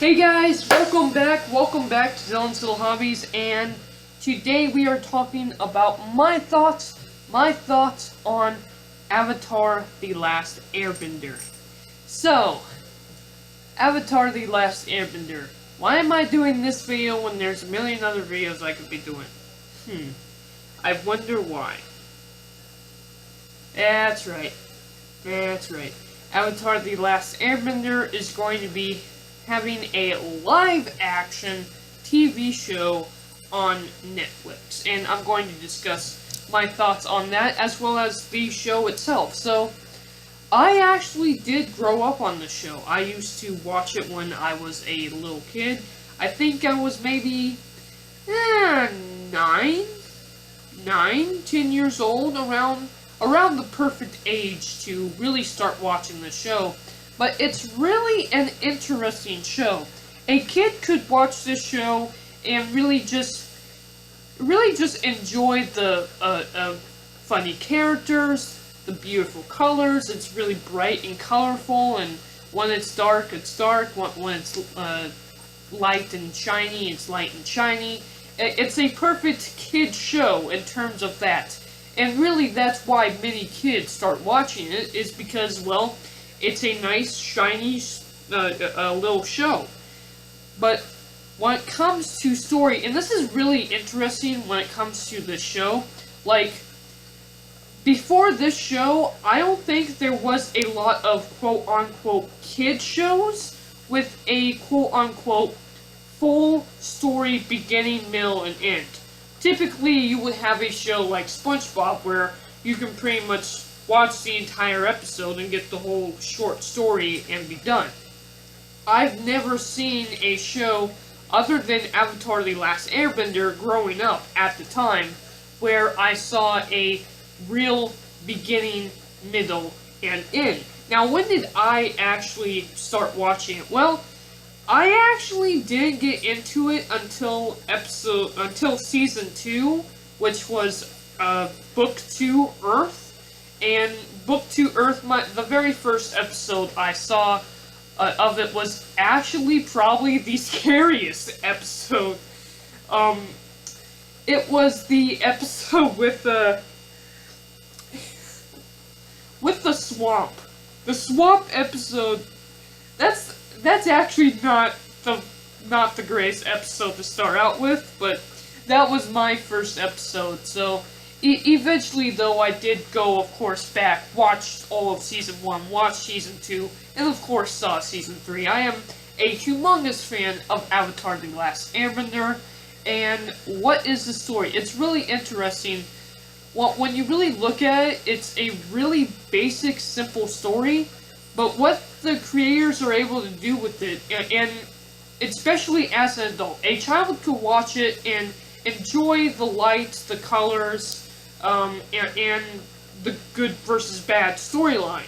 Hey guys, welcome back to Dylan's Little Hobbies, and today we are talking about my thoughts on Avatar: The Last Airbender. So, Avatar: The Last Airbender. Why am I doing this video when there's a million other videos I could be doing? I wonder why. That's right. Avatar: The Last Airbender is going to be having a live-action TV show on Netflix, and I'm going to discuss my thoughts on that as well as the show itself. So, I actually did grow up on the show. I used to watch it when I was a little kid. I think I was maybe 10 years old, around the perfect age to really start watching the show. But it's really an interesting show. A kid could watch this show and really just enjoy the funny characters, the beautiful colors. It's really bright and colorful, and when it's dark, it's dark. When it's light and shiny, it's light and shiny. It's a perfect kid show in terms of that. And really, that's why many kids start watching it, is because, well, it's a nice, shiny, little show. But when it comes to story, and this is really interesting when it comes to this show, like, before this show, I don't think there was a lot of quote-unquote kid shows with a quote-unquote full story beginning, middle, and end. Typically, you would have a show like SpongeBob where you can pretty much watch the entire episode and get the whole short story and be done. I've never seen a show other than Avatar: The Last Airbender growing up at the time where I saw a real beginning, middle, and end. Now, when did I actually start watching it? Well, I actually didn't get into it until season 2, which was Book 2 Earth. And Book 2 Earth, the very first episode I saw of it was actually probably the scariest episode. It was the episode with the swamp. The swamp episode. That's actually not the greatest episode to start out with, but that was my first episode. So eventually, though, I did go, of course, back, watched all of Season 1, watched Season 2, and of course saw Season 3. I am a humongous fan of Avatar: The Last Airbender, and what is the story? It's really interesting. Well, when you really look at it, it's a really basic, simple story, but what the creators are able to do with it, and especially as an adult, a child could watch it and enjoy the lights, the colors, and the good versus bad storyline.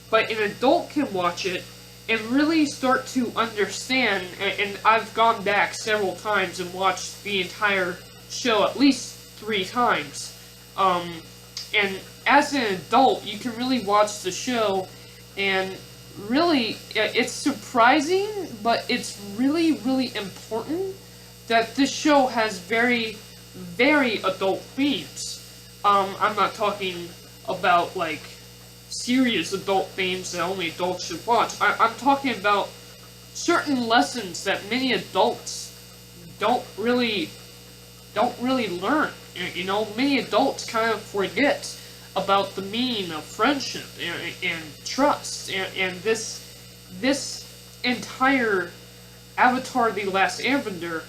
But an adult can watch it and really start to understand, and I've gone back several times and watched the entire show at least 3 times. And as an adult, you can really watch the show, and really, it's surprising, but it's really, really important that this show has very, very adult themes. I'm not talking about, like, serious adult themes that only adults should watch. I'm talking about certain lessons that many adults don't really learn. You know, many adults kind of forget about the meaning of friendship and trust. And this entire Avatar: The Last Airbender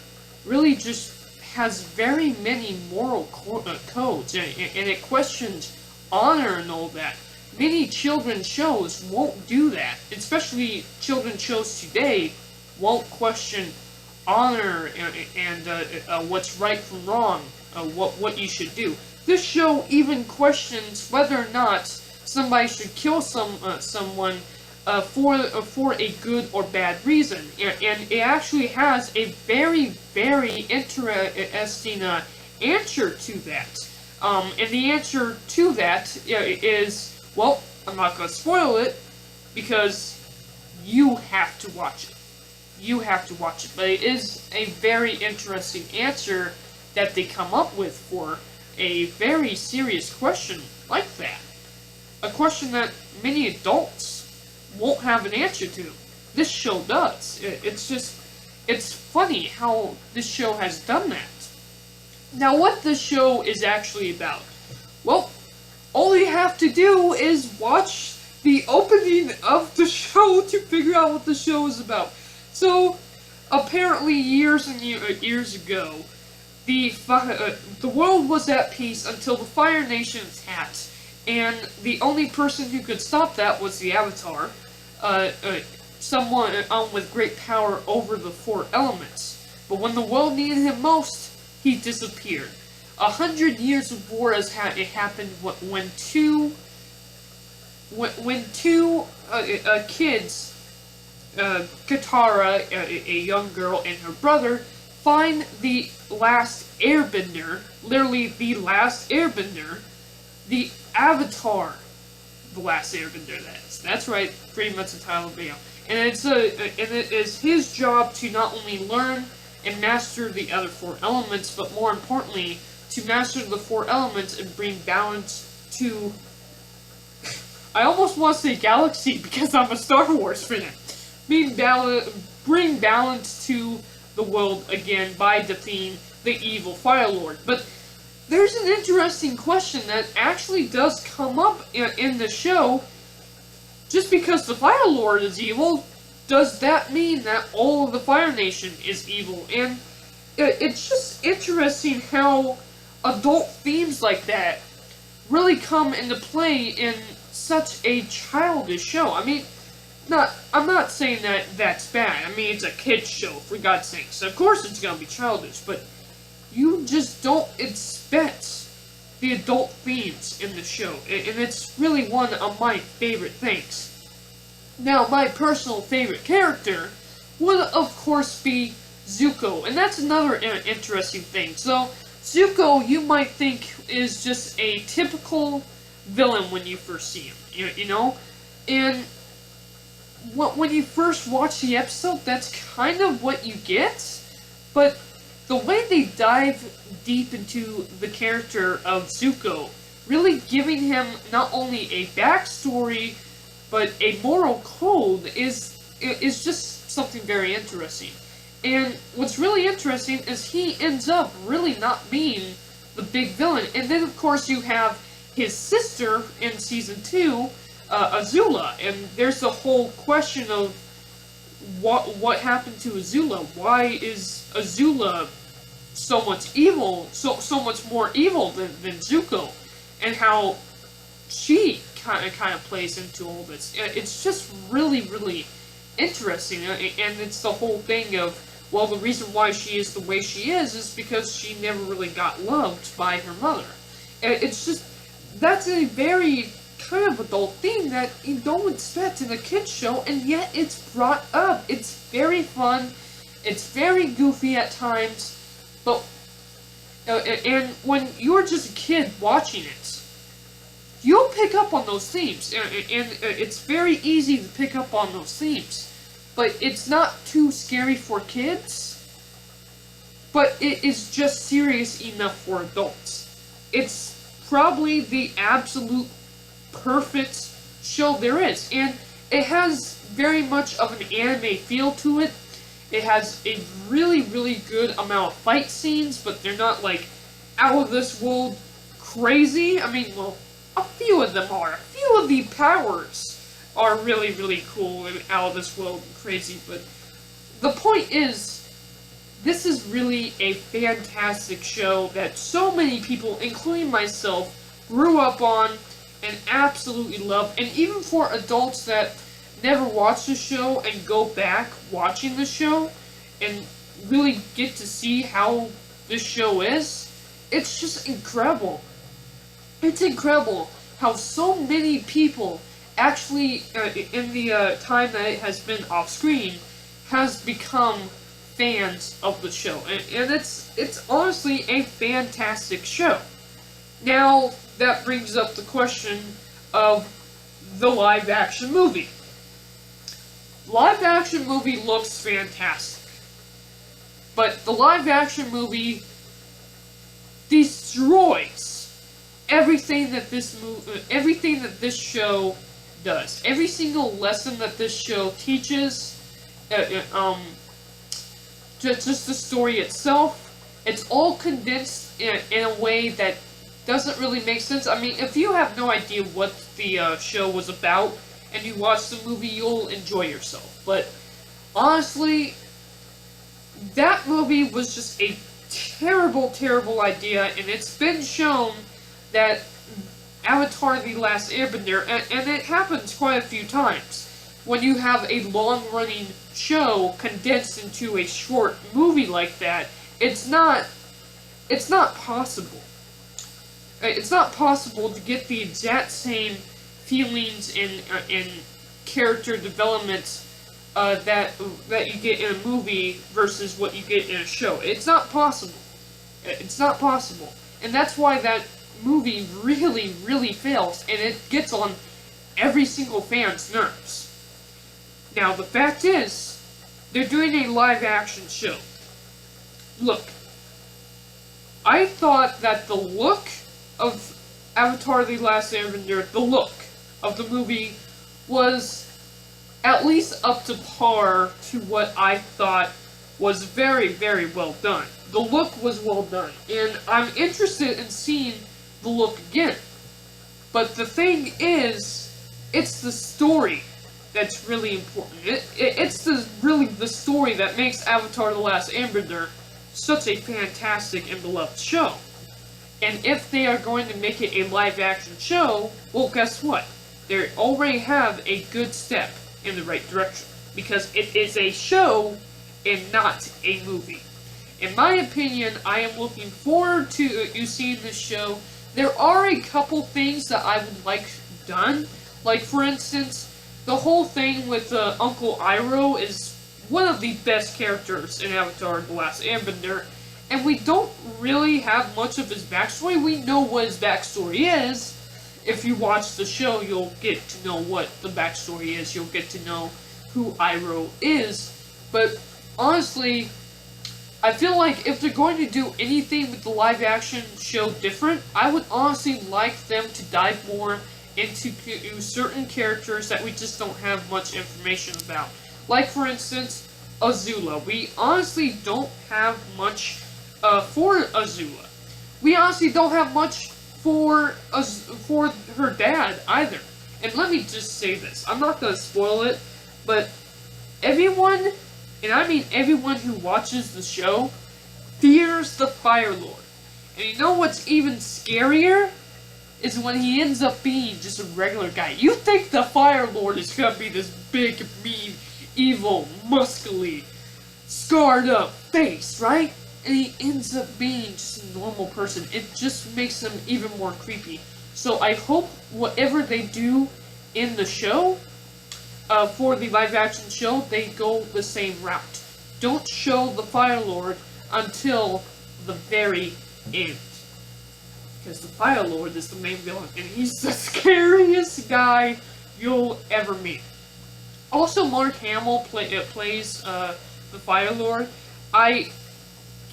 really just has very many moral codes, and it questions honor and all that. Many children's shows won't do that, especially children's shows today won't question honor and what's right from wrong, what you should do. This show even questions whether or not somebody should kill someone for a good or bad reason, and it actually has a very, very interesting answer to that. And the answer to that is, well, I'm not going to spoil it because you have to watch it. you have to watch it. But it is a very interesting answer that they come up with for a very serious question like that. A question that many adults won't have an answer to. This show does. It's funny how this show has done that. Now, what the show is actually about? Well, all you have to do is watch the opening of the show to figure out what the show is about. So, apparently years and years ago, the world was at peace until the Fire Nation attacked, and the only person who could stop that was the Avatar, someone with great power over the four elements. But when the world needed him most, he disappeared. 100 years of war has happened when two kids, Katara, a young girl, and her brother, find the last airbender, literally the last airbender, the Avatar, the last airbender, that's right, pretty much the title of the video. And it is his job to not only learn and master the other four elements, but more importantly, to master the four elements and bring balance to... I almost want to say galaxy because I'm a Star Wars fan. Bring balance to the world again by defeating the evil Fire Lord. But there's an interesting question that actually does come up in the show. Just because the Fire Lord is evil, does that mean that all of the Fire Nation is evil? And it's just interesting how adult themes like that really come into play in such a childish show. I mean, I'm not saying that that's bad. I mean, it's a kid's show, for God's sakes. Of course it's gonna be childish, but you just don't expect the adult themes in the show. And it's really one of my favorite things. Now, my personal favorite character would, of course, be Zuko. And that's another interesting thing. So, Zuko, you might think, is just a typical villain when you first see him. You know? And when you first watch the episode, that's kind of what you get. But the way they dive deep into the character of Zuko, really giving him not only a backstory, but a moral code is just something very interesting. And what's really interesting is he ends up really not being the big villain. And then, of course, you have his sister in Season 2, Azula. And there's the whole question of what happened to Azula. Why is Azula so much evil, so much more evil than Zuko? And how she kind of plays into all this. It's just really, really interesting, and it's the whole thing of, well, the reason why she is the way she is because she never really got loved by her mother. It's just, that's a very kind of adult theme that you don't expect in a kid's show, and yet it's brought up. It's very fun, it's very goofy at times, but, and when you're just a kid watching it, you'll pick up on those themes, and it's very easy to pick up on those themes. But it's not too scary for kids, but it is just serious enough for adults. It's probably the absolute perfect show there is, and it has very much of an anime feel to it. It has a really, really good amount of fight scenes, but they're not like out of this world crazy. I mean, well, a few of them are. A few of the powers are really, really cool and out of this world and crazy, but the point is, this is really a fantastic show that so many people, including myself, grew up on and absolutely love. And even for adults that never watched the show and go back watching the show and really get to see how this show is, it's just incredible. It's incredible how so many people actually, in the time that it has been off screen, has become fans of the show. And it's honestly a fantastic show. Now, that brings up the question of the live-action movie. live action movie looks fantastic. But the live action movie destroys everything that this show does. Every single lesson that this show teaches, just the story itself, it's all condensed in a way that doesn't really make sense. I mean, if you have no idea what the show was about, and you watch the movie, you'll enjoy yourself. But, honestly, that movie was just a terrible, terrible idea, and it's been shown that Avatar The Last Airbender, and it happens quite a few times, when you have a long-running show condensed into a short movie like that, it's not possible. It's not possible to get the exact same feelings and character development that you get in a movie versus what you get in a show. It's not possible. It's not possible. And that's why that movie really, really fails, and it gets on every single fan's nerves. Now, the fact is, they're doing a live-action show. Look, I thought that the look of Avatar The Last Airbender, the look of the movie, was at least up to par to what I thought was very, very well done. The look was well done, and I'm interested in seeing the look again. But the thing is, it's the story that's really important. It's really the story that makes Avatar The Last Airbender such a fantastic and beloved show. And if they are going to make it a live-action show, well, guess what? They already have a good step in the right direction. Because it is a show and not a movie. In my opinion, I am looking forward to you seeing this show. There are a couple things that I would like done. Like, for instance, the whole thing with Uncle Iroh is one of the best characters in Avatar The Last Airbender. And we don't really have much of his backstory. We know what his backstory is. If you watch the show, you'll get to know what the backstory is. You'll get to know who Iroh is. But honestly, I feel like if they're going to do anything with the live-action show different, I would honestly like them to dive more into certain characters that we just don't have much information about. Like, for instance, Azula. We honestly don't have much for Azula. We honestly don't have much for her dad either. And let me just say this. I'm not going to spoil it, but everyone, and I mean everyone who watches the show, fears the Fire Lord. And you know what's even scarier? Is when he ends up being just a regular guy. You think the Fire Lord is going to be this big, mean, evil, muscly, scarred up face, right? And he ends up being just a normal person. It just makes him even more creepy. So I hope whatever they do in the show, for the live-action show, they go the same route. Don't show the Fire Lord until the very end. Because the Fire Lord is the main villain, and he's the scariest guy you'll ever meet. Also, Mark Hamill plays the Fire Lord. I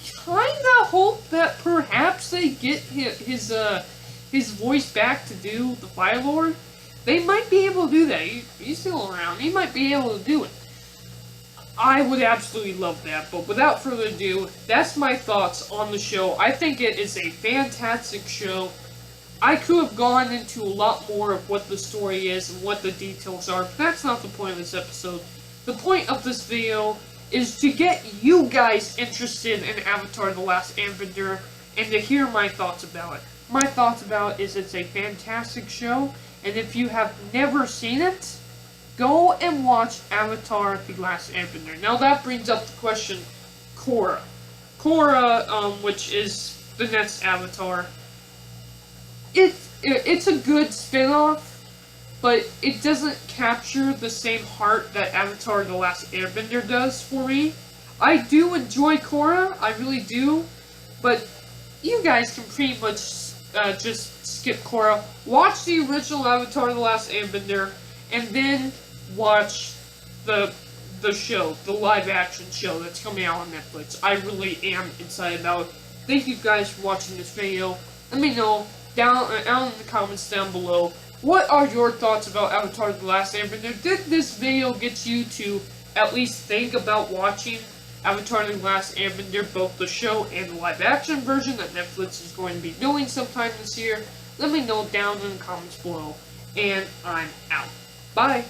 kinda hope that perhaps they get his voice back to do the Fire Lord. They might be able to do that. He's still around. He might be able to do it. I would absolutely love that, but without further ado, that's my thoughts on the show. I think it is a fantastic show. I could have gone into a lot more of what the story is and what the details are, but that's not the point of this episode. The point of this video is to get you guys interested in Avatar The Last Airbender and to hear my thoughts about it. My thoughts about it is it's a fantastic show, and if you have never seen it, go and watch Avatar The Last Airbender. Now that brings up the question, Korra. Korra, which is the next Avatar. It's a good spin-off, but it doesn't capture the same heart that Avatar The Last Airbender does for me. I do enjoy Korra, I really do, but you guys can pretty much just skip Korra. Watch the original Avatar The Last Airbender, and then watch the the show, the live action show that's coming out on Netflix. I really am excited about it. Thank you guys for watching this video. Let me know down in the comments down below, what are your thoughts about Avatar: The Last Airbender? Did this video get you to at least think about watching Avatar: The Last Airbender, both the show and the live action version that Netflix is going to be doing sometime this year? Let me know down in the comments below. And I'm out. Bye!